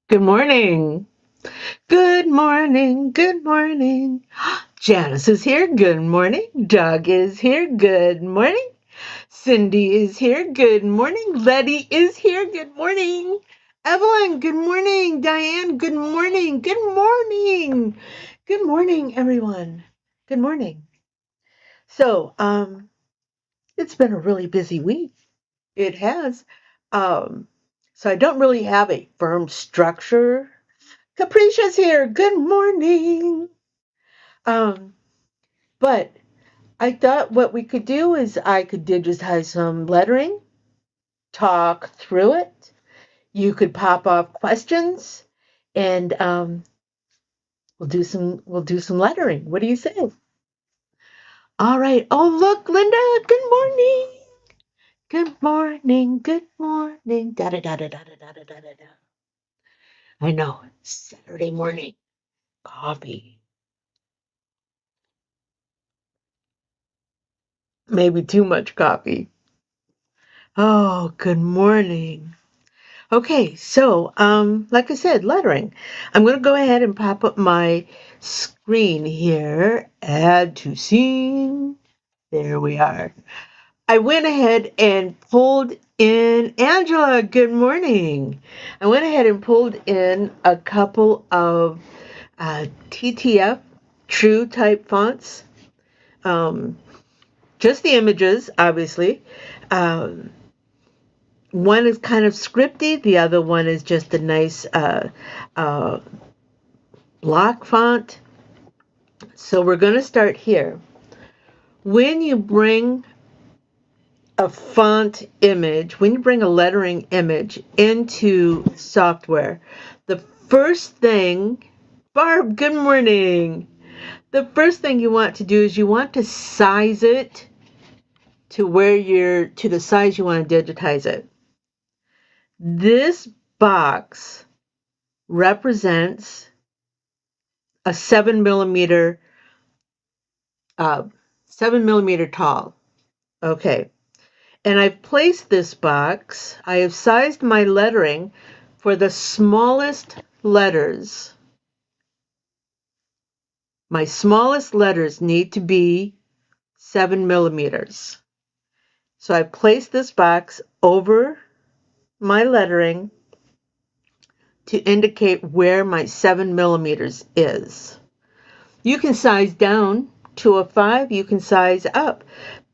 Good morning. Good morning. Good morning. Janice is here. Good morning. Doug is here. Good morning. Cindy is here. Good morning. Letty is here. Good morning. Evelyn, good morning. Diane, good morning. Good morning. Good morning, everyone. Good morning. So, it's been a really busy week. It has. Um, so I don't really have a firm structure. Capricia's here. Good morning. Um, but I thought what we could do is I could digitize some lettering, talk through it. You could pop off questions, and we'll do some lettering. What do you say? All right. Oh, look, Linda. Good morning. Good morning. Good morning. Da da da da da da da da da da. I know. Saturday morning coffee. Maybe too much coffee. Oh, good morning. Okay, so like I said, lettering. I'm going to go ahead and pop up my screen here. Add to scene. There we are. I went ahead and pulled in Angela. Good morning. I went ahead and pulled in a couple of TTF true type fonts. Um, just the images, obviously. Um, One is kind of scripty, the other one is just a nice uh, block font. So we're going to start here. When you bring a font image, when you bring a lettering image into software, the first thing, Barb, good morning. The first thing you want to do is you want to size it to the size you want to digitize it. This box represents a 7 millimeter, uh, 7 millimeter tall. Okay. And I've placed this box, I have sized my lettering for the smallest letters. My smallest letters need to be 7 millimeters. So I placed this box over my lettering to indicate where my 7 millimeters is. You can size down to a 5, you can size up,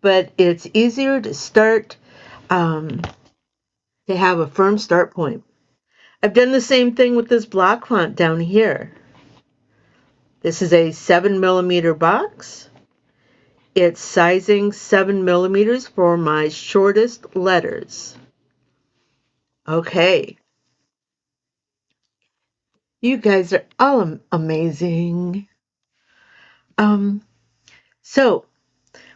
but it's easier to start, to have a firm start point. I've done the same thing with this block font down here. This is a 7 millimeter box. It's sizing 7 millimeters for my shortest letters. Okay. You guys are all amazing. Um, so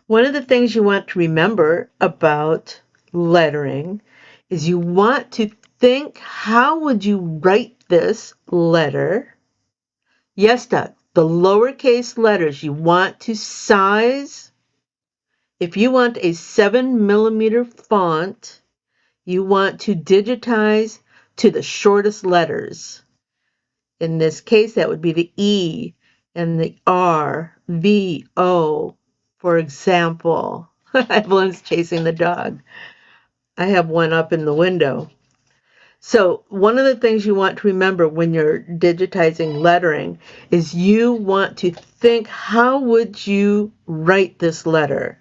one of the things you want to remember about lettering is you want to think, how would you write this letter? Yes, Doug, the lowercase letters you want to size. If you want a 7 millimeter font, you want to digitize to the shortest letters. In this case, that would be the E and the R, V, O, for example. Evelyn's chasing the dog. I have one up in the window. So one of the things you want to remember when you're digitizing lettering is you want to think, how would you write this letter?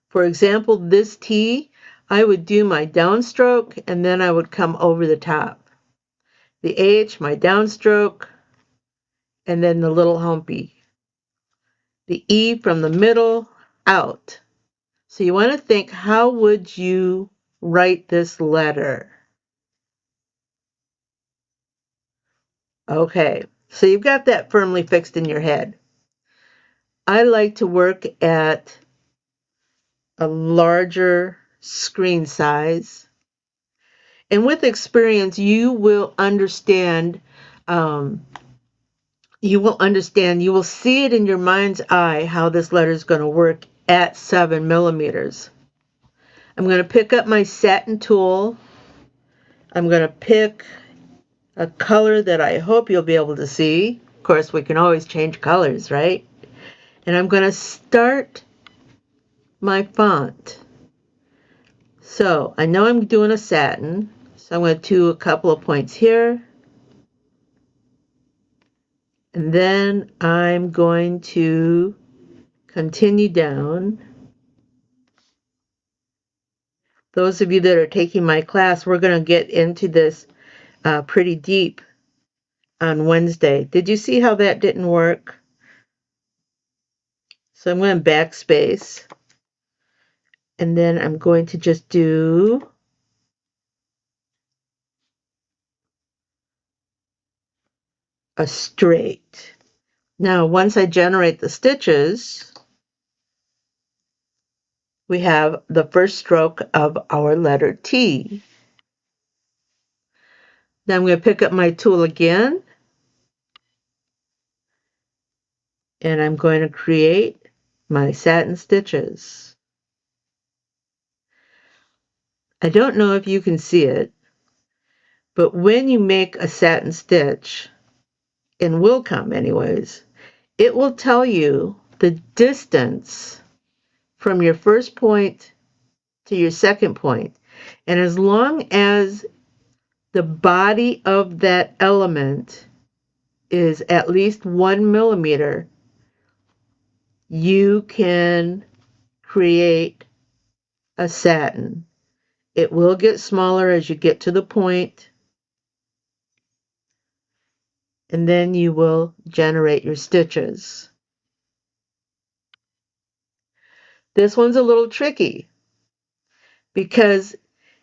For example, this T, I would do my downstroke and then I would come over the top. The H, my downstroke, and then the little humpy. The E from the middle out. So you want to think, how would you write this letter? Okay, so you've got that firmly fixed in your head. I like to work at a larger screen size. And with experience, you will understand, you will see it in your mind's eye how this letter is going to work at 7 millimeters. I'm going to pick up my satin tool. I'm going to pick a color that I hope you'll be able to see. Of course, we can always change colors, right? And I'm going to start my font. So I know I'm doing a satin, so I'm going to do a couple of points here. And then I'm going to continue down. Those of you that are taking my class, we're going to get into this pretty deep on Wednesday. Did you see how that didn't work? So I'm going to backspace. And then I'm going to just do a straight. Now, once I generate the stitches, we have the first stroke of our letter T. Then I'm going to pick up my tool again, and I'm going to create my satin stitches. I don't know if you can see it, but when you make a satin stitch, in Willcom anyways, it will tell you the distance from your first point to your second point. And as long as the body of that element is at least 1 millimeter, you can create a satin. It will get smaller as you get to the point, and then you will generate your stitches. This one's a little tricky because,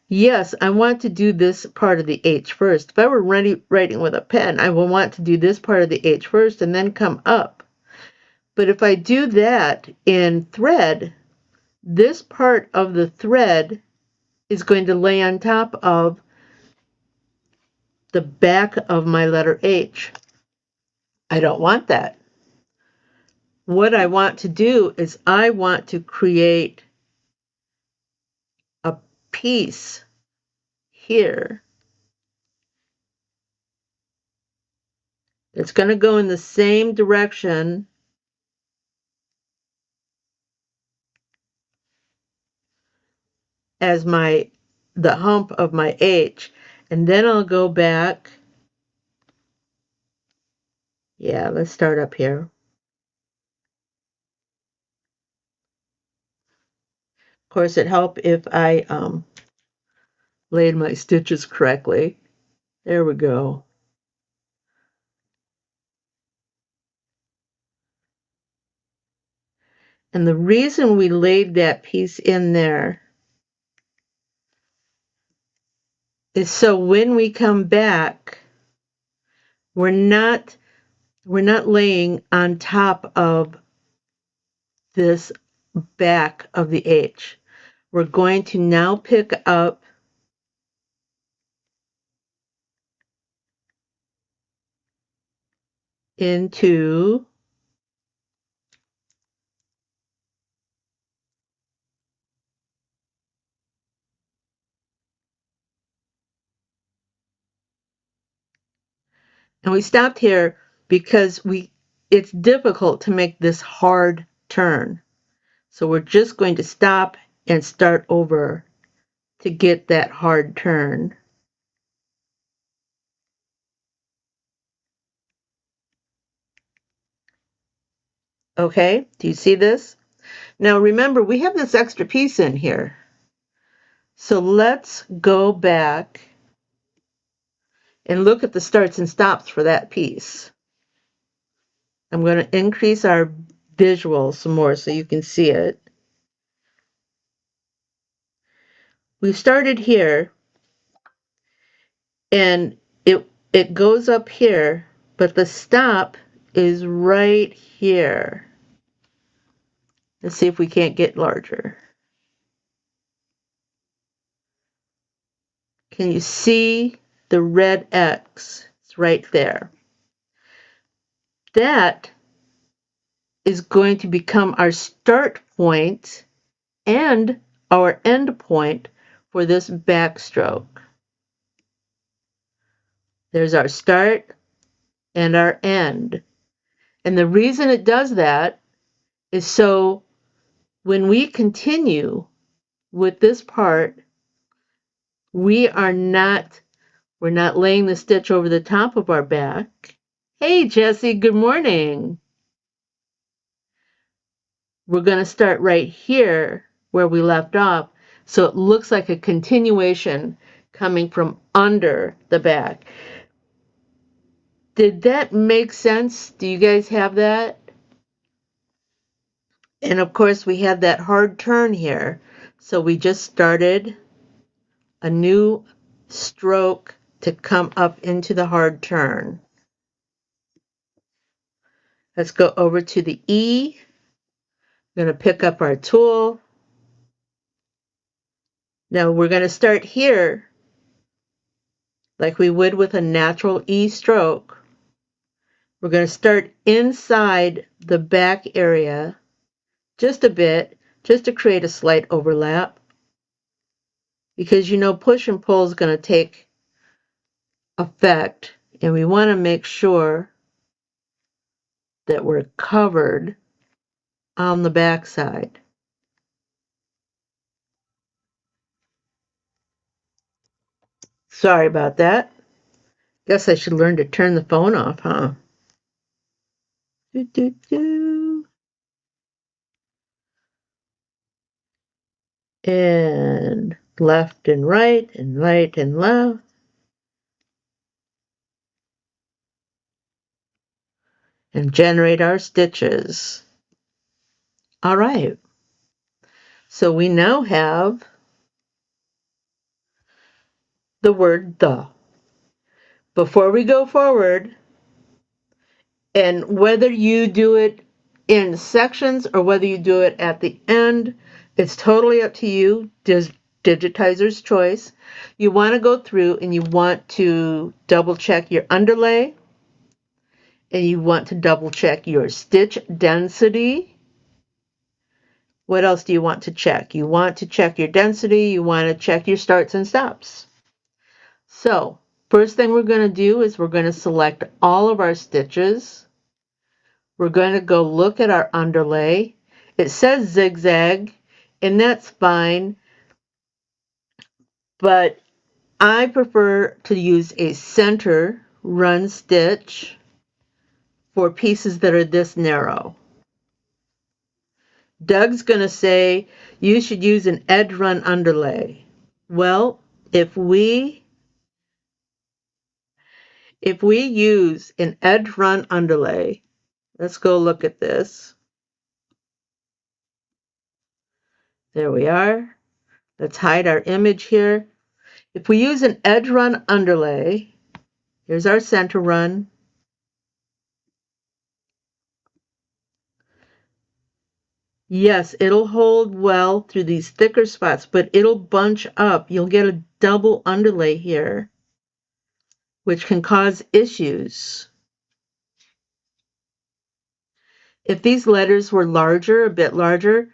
yes, I want to do this part of the H first. If I were writing with a pen, I would want to do this part of the H first and then come up. But if I do that in thread, this part of the thread is going to lay on top of the back of my letter H. I don't want that. What I want to do is I want to create a piece here that's going to go in the same direction as the hump of my H, and then I'll go back. Yeah, let's start up here. Of course, it'd help if I laid my stitches correctly. There we go. And the reason we laid that piece in there is so when we come back, we're not laying on top of this back of the H. We're going to now pick up into and we stopped here because it's difficult to make this hard turn. So we're just going to stop and start over to get that hard turn. Okay, do you see this? Now remember, we have this extra piece in here. So let's go back and look at the starts and stops for that piece. I'm going to increase our visual some more so you can see it. We started here, and it goes up here, but the stop is right here. Let's see if we can't get larger. Can you see the red X? It's right there. That is going to become our start point and our end point for this backstroke. There's our start and our end. And the reason it does that is so when we continue with this part, we're not laying the stitch over the top of our back. Hey, Jessie, good morning. We're going to start right here where we left off. So it looks like a continuation coming from under the back. Did that make sense? Do you guys have that? And of course, we had that hard turn here. So we just started a new stroke to come up into the hard turn. Let's go over to the E. We're going to pick up our tool. Now we're going to start here like we would with a natural E stroke. We're going to start inside the back area just a bit, just to create a slight overlap. Because you know push and pull is going to take effect, and we want to make sure that we're covered on the back side. Sorry about that. Guess I should learn to turn the phone off, huh? And left and right and right and left. And generate our stitches. All right. So we now have the word the. Before we go forward, and whether you do it in sections or whether you do it at the end, it's totally up to you. Digitizer's choice. You want to go through and you want to double check your underlay, and you want to double check your stitch density. What else do you want to check? You want to check your density. You want to check your starts and stops. So first thing we're going to do is we're going to select all of our stitches. We're going to go look at our underlay. It says zigzag, and that's fine, but I prefer to use a center run stitch for pieces that are this narrow. Doug's going to say you should use an edge run underlay. Well, if we use an edge run underlay, let's go look at this. There we are. Let's hide our image here. If we use an edge run underlay, here's our center run. Yes, it'll hold well through these thicker spots, but it'll bunch up. You'll get a double underlay here, which can cause issues. If these letters were larger, a bit larger,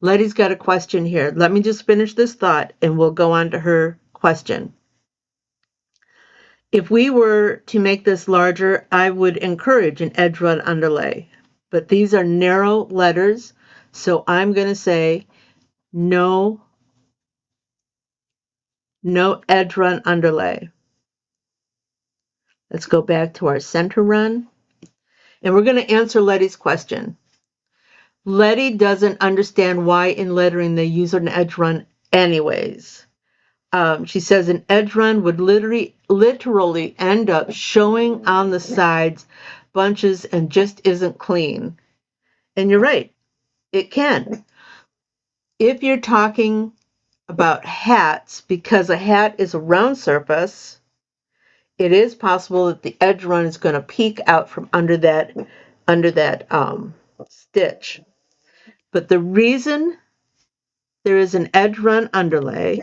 Letty's got a question here. Let me just finish this thought and we'll go on to her question. If we were to make this larger, I would encourage an edge run underlay. But these are narrow letters, so I'm going to say no edge run underlay. Let's go back to our center run. And we're going to answer Letty's question. Letty doesn't understand why in lettering they use an edge run anyways. She says an edge run would literally end up showing on the sides bunches and just isn't clean. And you're right, it can. If you're talking about hats, because a hat is a round surface, it is possible that the edge run is going to peek out from under that stitch. But the reason there is an edge run underlay,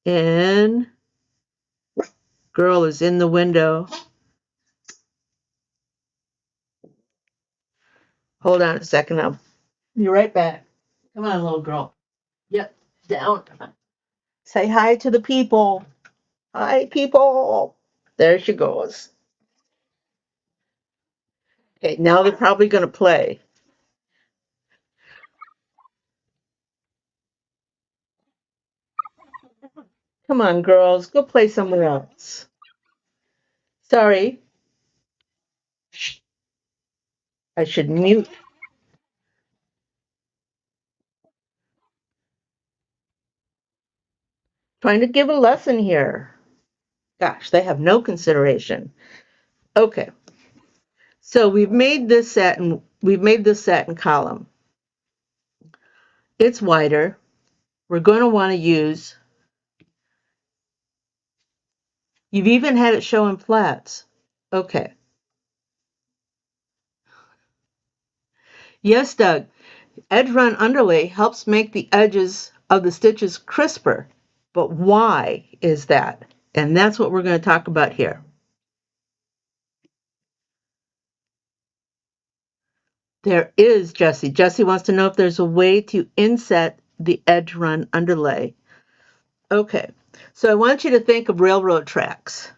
and girl is in the window. Hold on a second, I'll be right back. Come on, little girl. Yep, down. Say hi to the people. Hi, people. There she goes. Okay, now they're probably going to play. Come on, girls, go play somewhere else. Sorry, I should mute. Trying to give a lesson here. Gosh, they have no consideration. Okay, so we've made this satin column. It's wider. We're going to want to use. You've even had it show in flats. Okay. Yes, Doug. Edge run underlay helps make the edges of the stitches crisper. But why is that? And that's what we're going to talk about here. There is Jessie. Jessie wants to know if there's a way to inset the edge run underlay. Okay, so I want you to think of railroad tracks.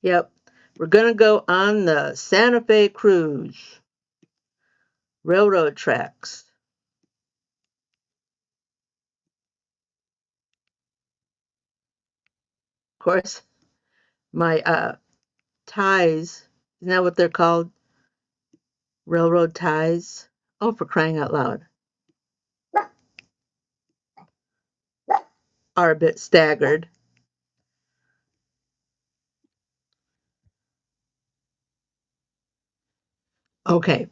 Yep, we're going to go on the Santa Fe cruise. Railroad tracks. Of course, my ties, isn't that what they're called? Railroad ties. Oh, for crying out loud. Are a bit staggered. Okay,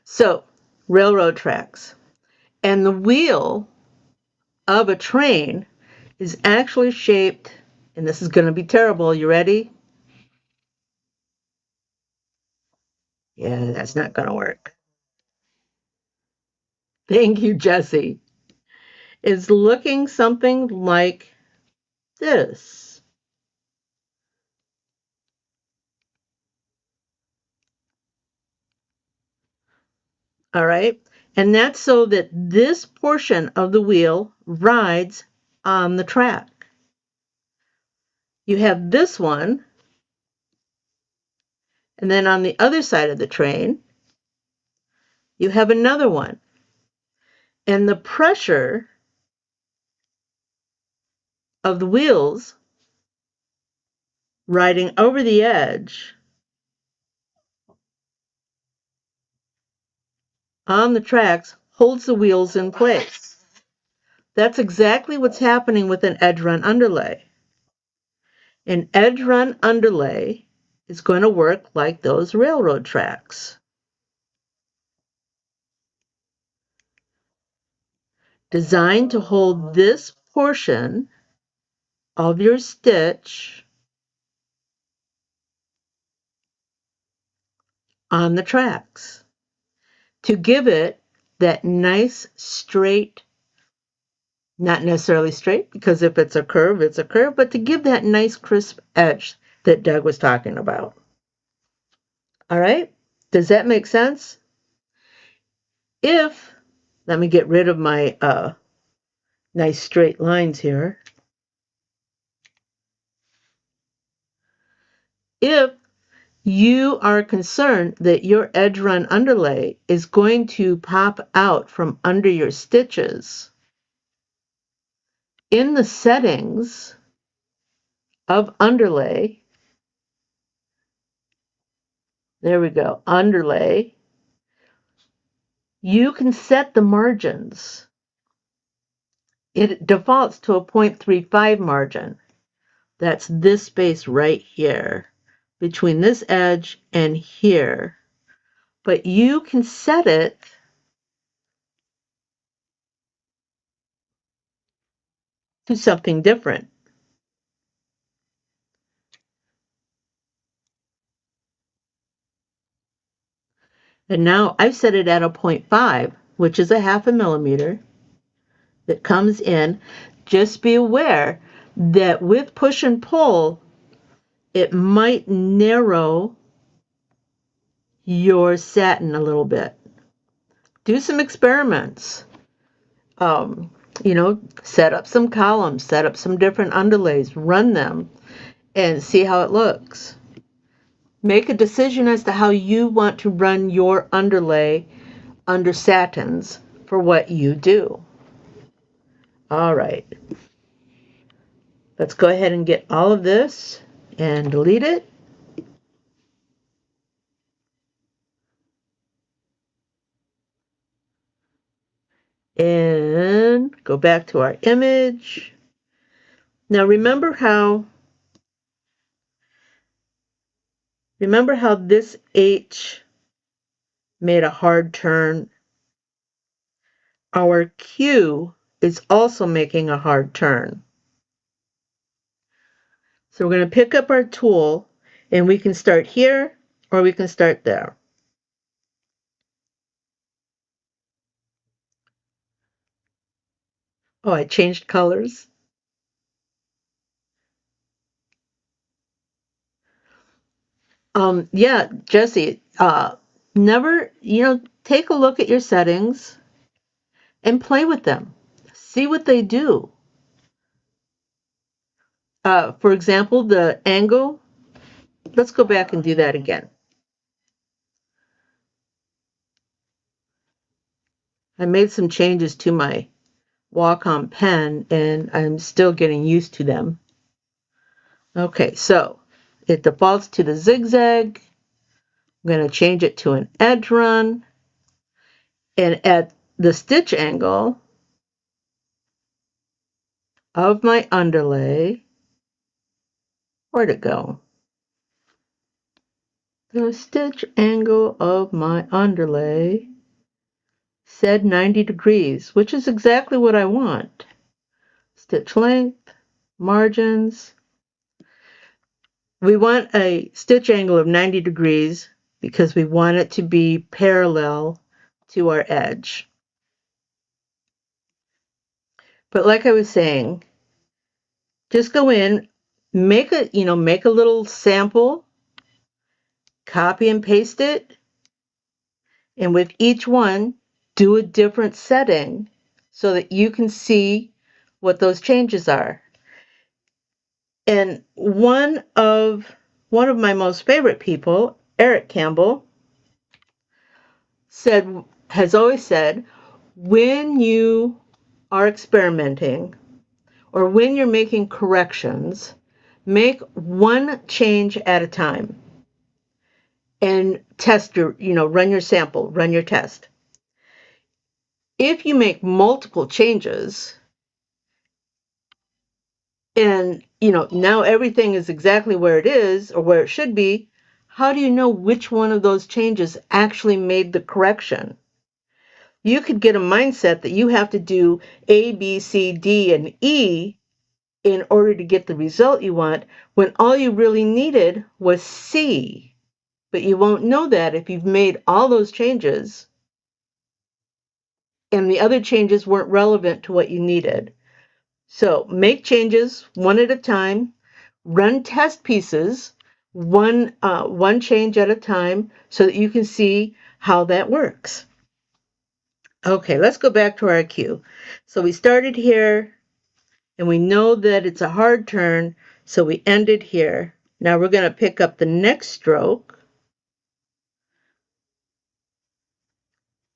so railroad tracks. And the wheel of a train is actually shaped, and this is going to be terrible. You ready? Yeah, that's not going to work. Thank you, Jessie. Is looking something like this. All right. And that's so that this portion of the wheel rides on the track. You have this one, and then on the other side of the train, you have another one. And the pressure of the wheels riding over the edge on the tracks holds the wheels in place. That's exactly what's happening with an edge run underlay. An edge run underlay is going to work like those railroad tracks. Designed to hold this portion of your stitch on the tracks to give it that nice straight, not necessarily straight, because if it's a curve, it's a curve, but to give that nice crisp edge that Doug was talking about. All right, does that make sense? If, let me get rid of my nice straight lines here. If you are concerned that your edge run underlay is going to pop out from under your stitches, in the settings of underlay, there we go, underlay, you can set the margins. It defaults to a 0.35 margin. That's this space right here, between this edge and here. But you can set it to something different. And now I've set it at a 0.5, which is a half a millimeter that comes in. Just be aware that with push and pull, it might narrow your satin a little bit. Do some experiments. um, set up some columns, set up some different underlays, run them, and see how it looks. Make a decision as to how you want to run your underlay under satins for what you do. All right. Let's go ahead and get all of this and delete it. And go back to our image. Now remember how this H made a hard turn? Our Q is also making a hard turn. So we're going to pick up our tool, and we can start here or we can start there. Oh, I changed colors. Yeah, Jesse, never, take a look at your settings and play with them. See what they do. For example, the angle. Let's go back and do that again. I made some changes to my Wacom pen, and I'm still getting used to them. Okay, so it defaults to the zigzag. I'm going to change it to an edge run. And at the stitch angle of my underlay, where'd it go? The stitch angle of my underlay said 90 degrees, which is exactly what I want. Stitch length, margins. We want a stitch angle of 90 degrees because we want it to be parallel to our edge. But like I was saying, just go in, make a little sample, copy and paste it, and with each one, do a different setting so that you can see what those changes are. And one of my most favorite people, Eric Campbell, has always said, when you are experimenting or when you're making corrections, make one change at a time and test run your sample, run your test. If you make multiple changes and, now everything is exactly where it is or where it should be, how do you know which one of those changes actually made the correction? You could get a mindset that you have to do A, B, C, D, and E in order to get the result you want, when all you really needed was C. But you won't know that if you've made all those changes and the other changes weren't relevant to what you needed. So make changes one at a time, run test pieces one change at a time so that you can see how that works. Okay, let's go back to our cue. So we started here, and we know that it's a hard turn, so we ended here. Now we're going to pick up the next stroke.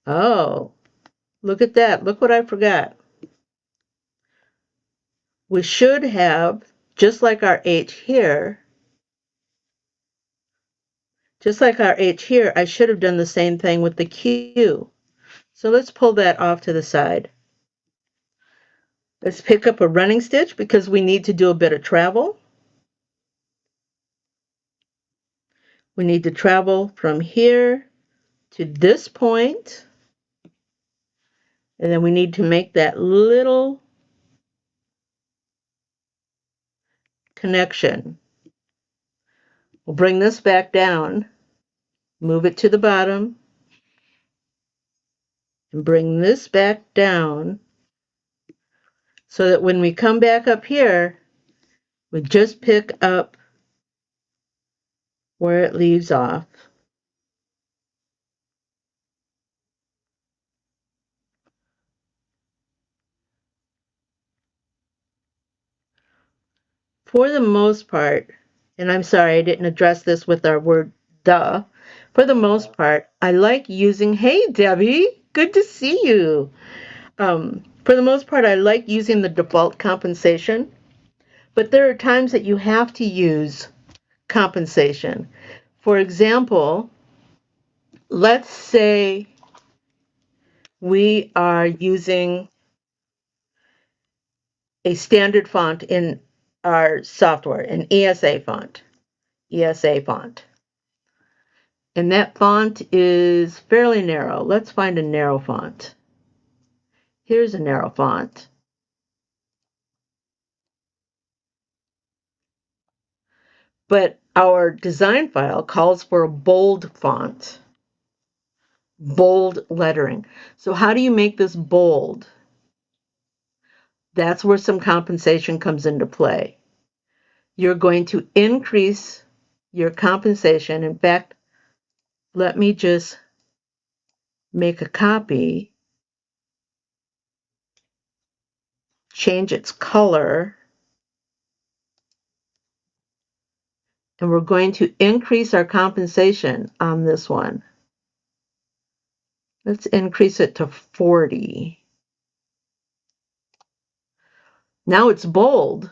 Oh, look at that. Look what I forgot. We should have, just like our H here, I should have done the same thing with the Q. So let's pull that off to the side. Let's pick up a running stitch because we need to do a bit of travel. We need to travel from here to this point, and then we need to make that little connection. We'll bring this back down, move it to the bottom, and bring this back down so that when we come back up here, we just pick up where it leaves off. For the most part, and I'm sorry I didn't address this with our word duh. For the most part, I like using, hey Debbie, good to see you. For the most part, I like using the default compensation, but there are times that you have to use compensation. For example, let's say we are using a standard font in our software, an ESA font. ESA font. And that font is fairly narrow. Let's find a narrow font. Here's a narrow font. But our design file calls for a bold font, bold lettering. So how do you make this bold? That's where some compensation comes into play. You're going to increase your compensation. In fact, let me just make a copy, change its color, and we're going to increase our compensation on this one. Let's increase it to 40. Now it's bold.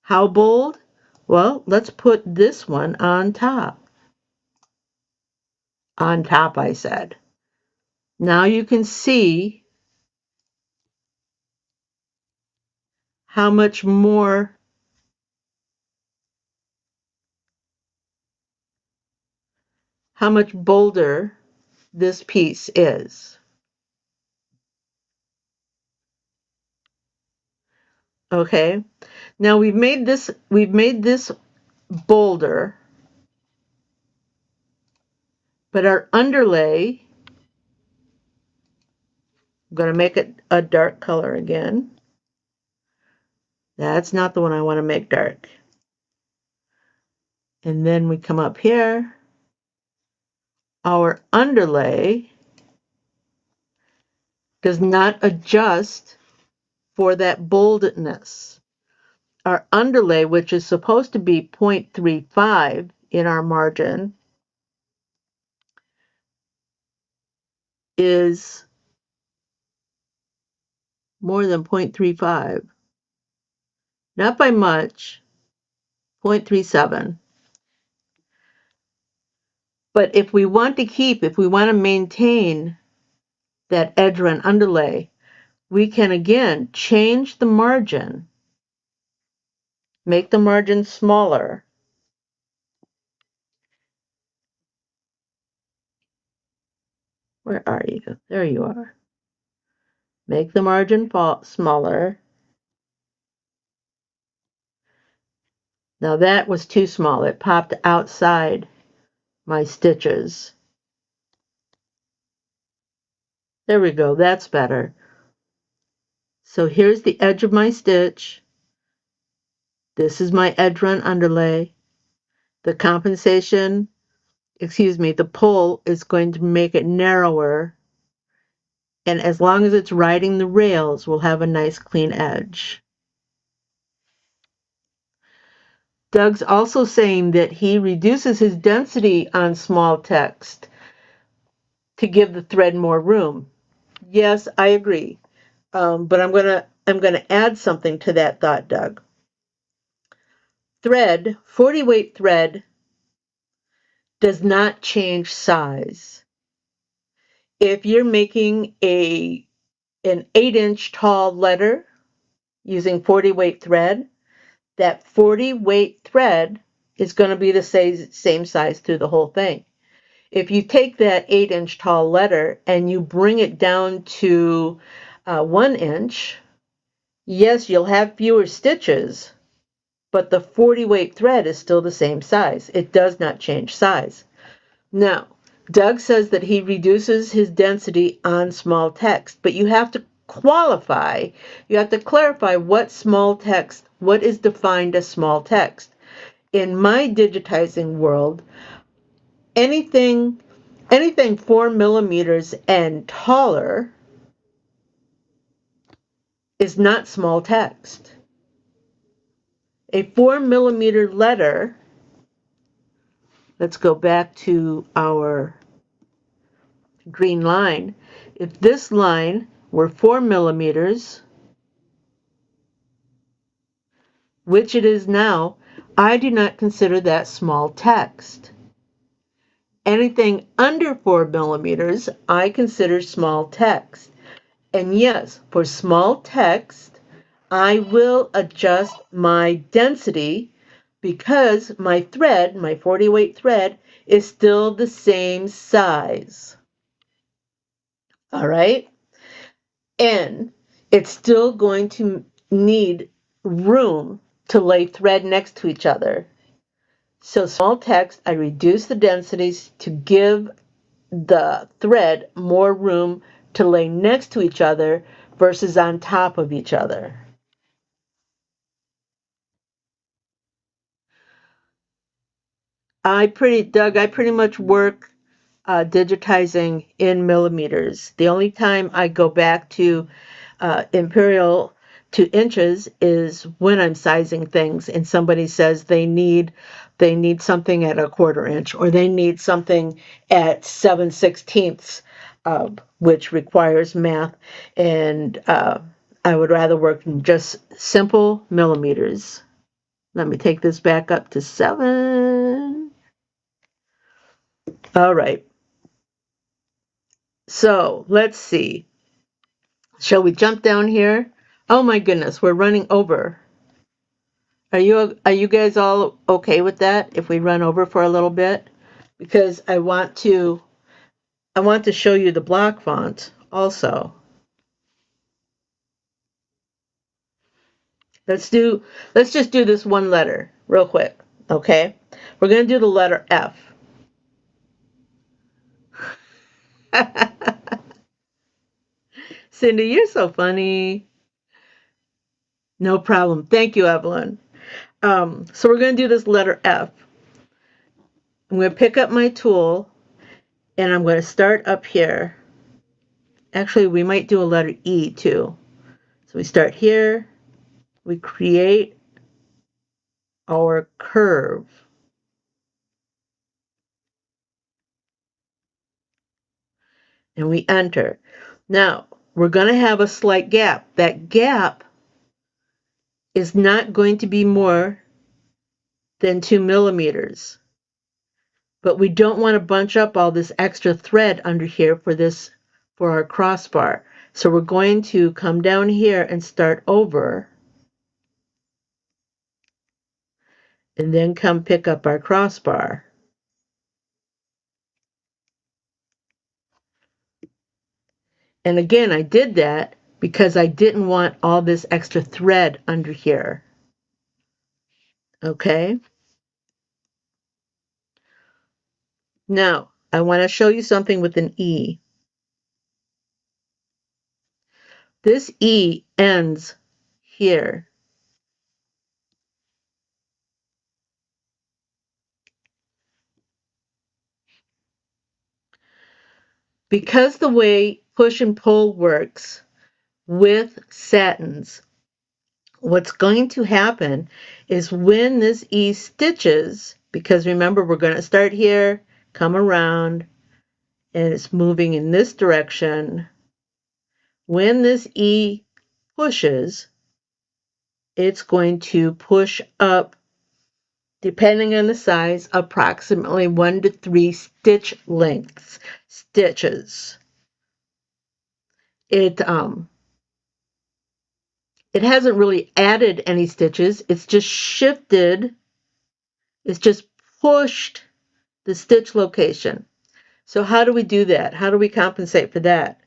How bold? Well, let's put this one on top. On top, I said. Now you can see how much more, how much bolder this piece is. Okay? Now we've made this bolder, but our underlay, I'm going to make it a dark color again. That's not the one I want to make dark. And then we come up here. Our underlay does not adjust for that boldness. Our underlay, which is supposed to be 0.35 in our margin, is more than 0.35. Not by much, 0.37. But if we want to maintain that edge run underlay, we can again change the margin, make the margin smaller. Where are you? There you are. Make the margin smaller. Now that was too small. It popped outside my stitches. There we go. That's better. So here's the edge of my stitch. This is my edge run underlay. The compensation, the pull is going to make it narrower. And as long as it's riding the rails, we'll have a nice clean edge. Doug's also saying that he reduces his density on small text to give the thread more room. Yes, I agree. But I'm gonna add something to that thought, Doug. Thread, 40 weight thread, does not change size. If you're making an 8-inch tall letter using 40 weight thread, that 40 weight thread is going to be the same size through the whole thing. If you take that 8-inch tall letter and you bring it down to 1 inch, yes, you'll have fewer stitches, but the 40 weight thread is still the same size. It does not change size. Now, Doug says that he reduces his density on small text, but you have to clarify what is defined as small text. In my digitizing world, anything 4 millimeters and taller is not small text. A 4mm letter, let's go back to our green line. If this line were 4mm, which it is now, I do not consider that small text. Anything under 4mm, I consider small text. And yes, for small text, I will adjust my density because my thread, my 40 weight thread, is still the same size. All right? And it's still going to need room to lay thread next to each other. So small text, I reduce the densities to give the thread more room to lay next to each other versus on top of each other. Doug, I pretty much work digitizing in millimeters. The only time I go back to imperial to inches is when I'm sizing things and somebody says they need something at a 1/4 inch or they need something at 7/16, which requires math, and I would rather work in just simple millimeters. Let me take this back up to 7. All right. So let's see. Shall we jump down here? Oh my goodness, we're running over. Are you guys all okay with that if we run over for a little bit? Because I want to show you the block font also. Let's just do this one letter real quick, okay? We're going to do the letter F. Cindy, you're so funny. No problem. Thank you, Evelyn. So we're going to do this letter F. I'm going to pick up my tool and I'm going to start up here. Actually, we might do a letter E too. So we start here, we create our curve. And we enter. Now, we're going to have a slight gap. That gap is not going to be more than 2 millimeters. But we don't want to bunch up all this extra thread under here for our crossbar. So we're going to come down here and start over and then come pick up our crossbar. And again, I did that because I didn't want all this extra thread under here. Okay? Now, I want to show you something with an E. This E ends here. Because the way push and pull works with satins, what's going to happen is when this E stitches, because remember we're going to start here, come around, and it's moving in this direction. When this E pushes, it's going to push up, depending on the size, approximately 1 to 3 stitches. It hasn't really added any stitches. It's just shifted. It's just pushed the stitch location. So how do we do that? How do we compensate for that?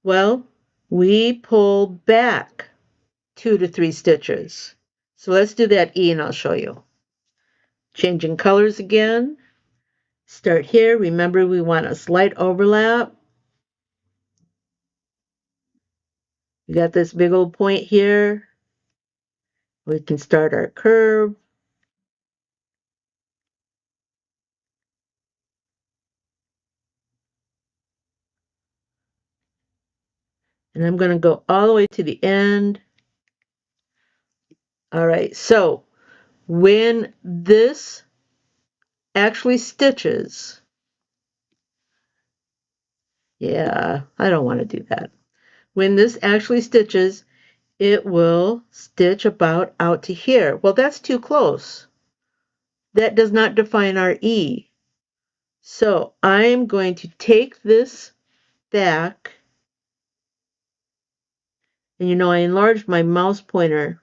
Well, we pull back 2 to 3 stitches. So let's do that E and I'll show you. Changing colors again. Start here. Remember, we want a slight overlap. We got this big old point here. We can start our curve. And I'm going to go all the way to the end. All right, so When this actually stitches, yeah, I don't want to do that. When this actually stitches, it will stitch about out to here. Well, that's too close. That does not define our E. So I'm going to take this back, and I enlarged my mouse pointer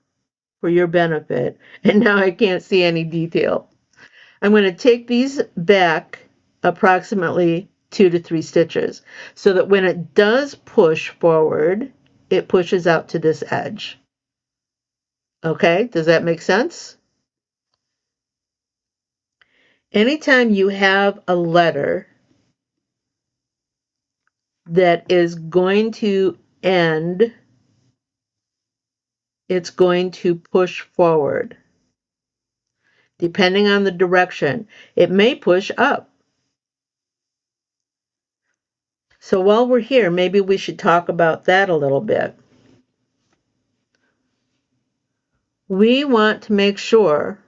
for your benefit, and now I can't see any detail. I'm going to take these back approximately 2 to 3 stitches so that when it does push forward, it pushes out to this edge. Okay, does that make sense? Anytime you have a letter that is going to end, it's going to push forward. Depending on the direction, it may push up. So while we're here, maybe we should talk about that a little bit. We want to make sure,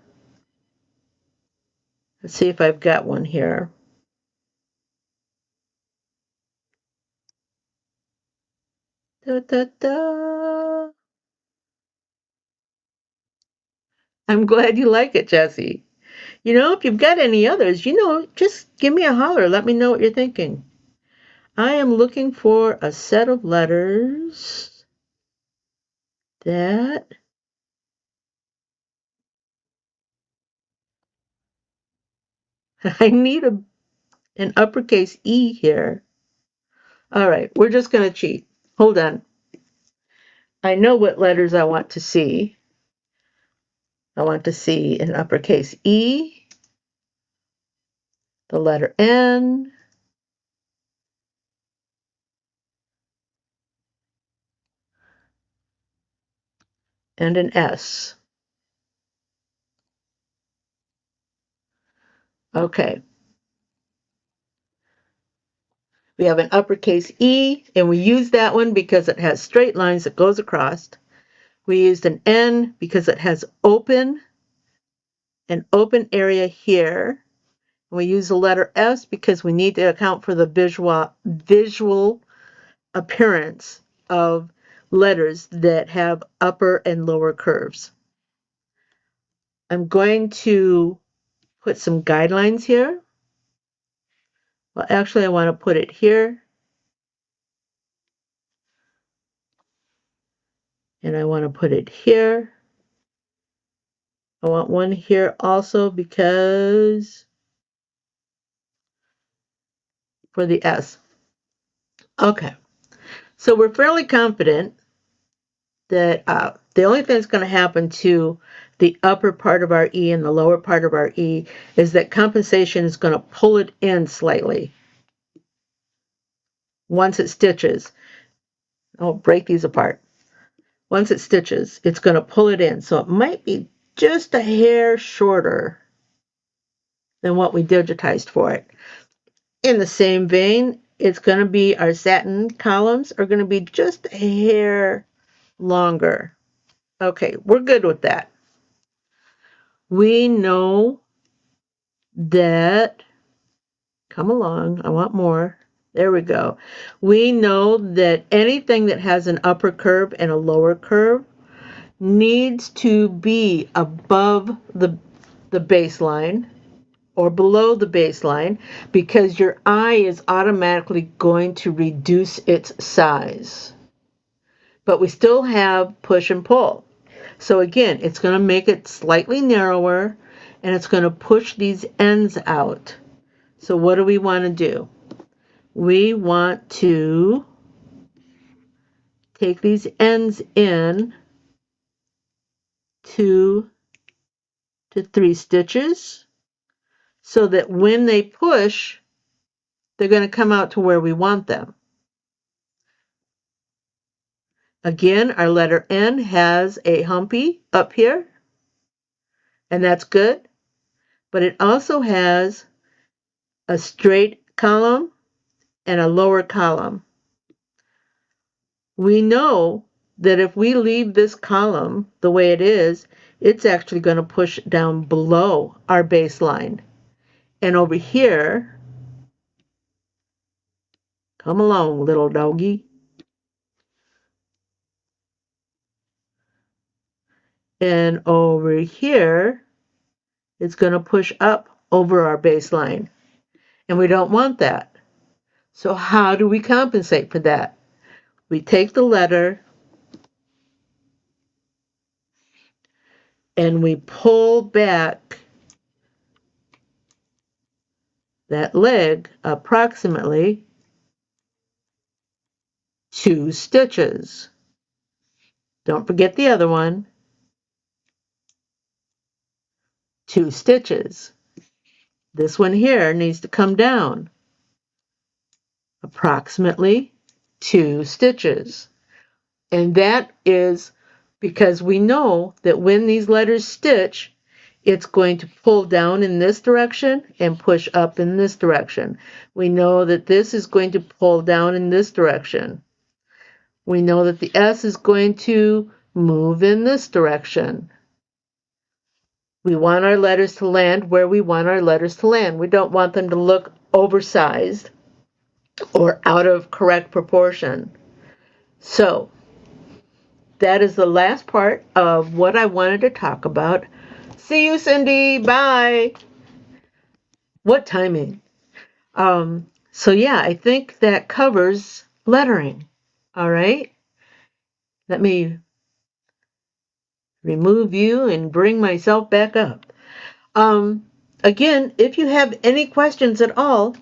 let's see if I've got one here. Da, da, da. I'm glad you like it, Jessie. If you've got any others, just give me a holler. Let me know what you're thinking. I am looking for a set of letters that I need an uppercase E here. All right, we're just going to cheat. Hold on. I know what letters I want to see. I want to see an uppercase E, the letter N, and an S. Okay. We have an uppercase E, and we use that one because it has straight lines that goes across. We used an N because it has an open area here. We use the letter S because we need to account for the visual appearance of letters that have upper and lower curves. I'm going to put some guidelines here. Well, actually, I want to put it here. And I want to put it here. I want one here also because for the S. Okay. So we're fairly confident that the only thing that's going to happen to the upper part of our E and the lower part of our E is that compensation is going to pull it in slightly once it stitches. I'll break these apart. Once it stitches, it's going to pull it in. So it might be just a hair shorter than what we digitized for it. In the same vein, it's going to be our satin columns are going to be just a hair longer. Okay, we're good with that. We know that, come along, I want more. There we go. We know that anything that has an upper curve and a lower curve needs to be above the baseline or below the baseline because your eye is automatically going to reduce its size. But we still have push and pull. So again, it's going to make it slightly narrower and it's going to push these ends out. So what do we want to do? We want to take these ends in 2 to 3 stitches so that when they push, they're going to come out to where we want them. Again, our letter N has a humpy up here, and that's good, but it also has a straight column and a lower column. We know that if we leave this column the way it is, it's actually going to push down below our baseline. And over here, come along, little doggy. And over here, it's going to push up over our baseline. And we don't want that. So how do we compensate for that? We take the letter and we pull back that leg approximately 2 stitches. Don't forget the other one. 2 stitches. This one here needs to come down approximately 2 stitches. And that is because we know that when these letters stitch, it's going to pull down in this direction and push up in this direction. We know that this is going to pull down in this direction. We know that the S is going to move in this direction. We want our letters to land where we want our letters to land. We don't want them to look oversized or out of correct proportion. So that is the last part of what I wanted to talk about. See you, Cindy. Bye. What timing? So yeah, I think that covers lettering. All right. Let me remove you and bring myself back up. Again, if you have any questions at all,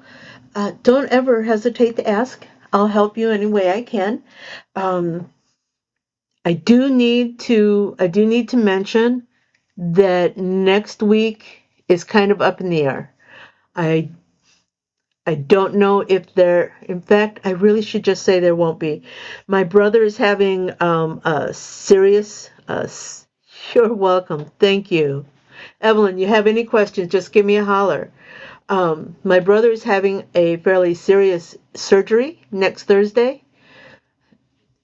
don't ever hesitate to ask. I'll help you any way I can. I do need to mention that next week is kind of up in the air. I don't know if there, in fact, I really should just say there won't be. My brother is having a serious, you're welcome, thank you. Evelyn, you have any questions, just give me a holler. My brother is having a fairly serious surgery next Thursday.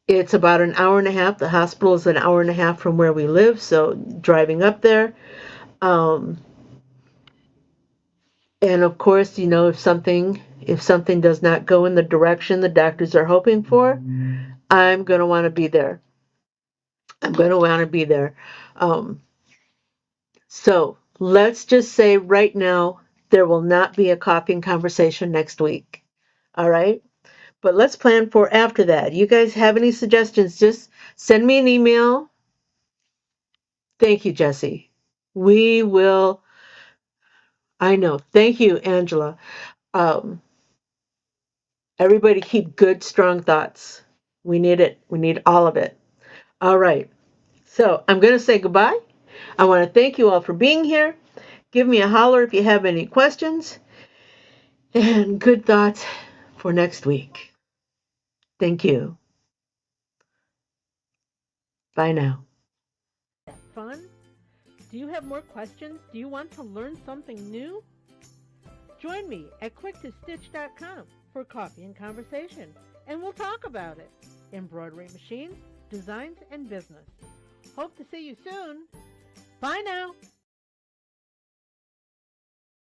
It's about an hour and a half. The hospital is an hour and a half from where we live, so driving up there. And of course, you know, if something does not go in the direction the doctors are hoping for, I'm going to want to be there. So let's just say right now, there will not be a coffee and conversation next week. All right? But let's plan for after that. You guys have any suggestions? Just send me an email. Thank you, Jessie. We will. I know. Thank you, Angela. Everybody keep good, strong thoughts. We need it. We need all of it. All right. So I'm going to say goodbye. I want to thank you all for being here. Give me a holler if you have any questions. And good thoughts for next week. Thank you. Bye now. Fun? Do you have more questions? Do you want to learn something new? Join me at quicktostitch.com for coffee and conversation, and we'll talk about it. Embroidery machines, designs, and business. Hope to see you soon. Bye now.